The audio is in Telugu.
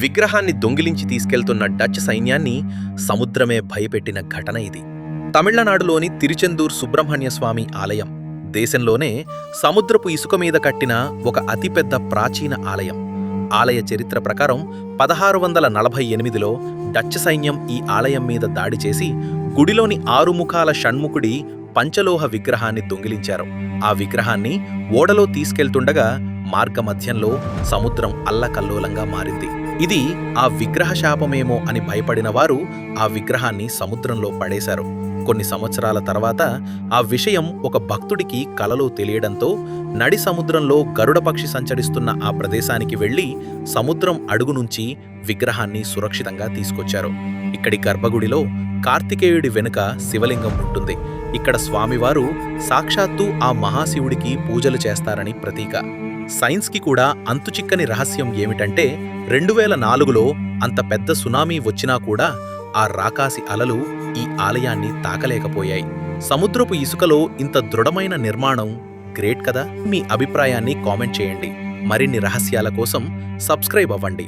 విగ్రహాన్ని దొంగిలించి తీసుకెళ్తున్న డచ్ సైన్యాన్ని సముద్రమే భయపెట్టిన ఘటన ఇది. తమిళనాడులోని తిరుచెందూర్ సుబ్రహ్మణ్య స్వామి ఆలయం దేశంలోనే సముద్రపు ఇసుక మీద కట్టిన ఒక అతిపెద్ద ప్రాచీన ఆలయం. ఆలయ చరిత్ర ప్రకారం 1648లో డచ్ సైన్యం ఈ ఆలయం మీద దాడి చేసి గుడిలోని 6 ముఖాల షణ్ముఖుడి పంచలోహ విగ్రహాన్ని దొంగిలించారు. ఆ విగ్రహాన్ని ఓడలో తీసుకెళ్తుండగా మార్గమధ్యంలో సముద్రం అల్లకల్లోలంగా మారింది. ఇది ఆ విగ్రహ శాపమేమో అని భయపడిన వారు ఆ విగ్రహాన్ని సముద్రంలో పడేశారు. కొన్ని సంవత్సరాల తర్వాత ఆ విషయం ఒక భక్తుడికి కలలో తెలియడంతో నడి సముద్రంలో గరుడ పక్షి సంచరిస్తున్న ఆ ప్రదేశానికి వెళ్లి సముద్రం అడుగు నుంచి విగ్రహాన్ని సురక్షితంగా తీసుకొచ్చారు. ఇక్కడి గర్భగుడిలో కార్తికేయుడి వెనుక శివలింగం ఉంటుంది. ఇక్కడ స్వామివారు సాక్షాత్తు ఆ మహాశివుడికి పూజలు చేస్తారని ప్రతీక. సైన్స్కి కూడా అంతుచిక్కని రహస్యం ఏమిటంటే 2004లో అంత పెద్ద సునామీ వచ్చినా కూడా ఆ రాకాసి అలలు ఈ ఆలయాన్ని తాకలేకపోయాయి. సముద్రపు ఇసుకలో ఇంత దృఢమైన నిర్మాణం గ్రేట్ కదా. మీ అభిప్రాయాన్ని కామెంట్ చేయండి. మరిన్ని రహస్యాల కోసం సబ్స్క్రైబ్ అవ్వండి.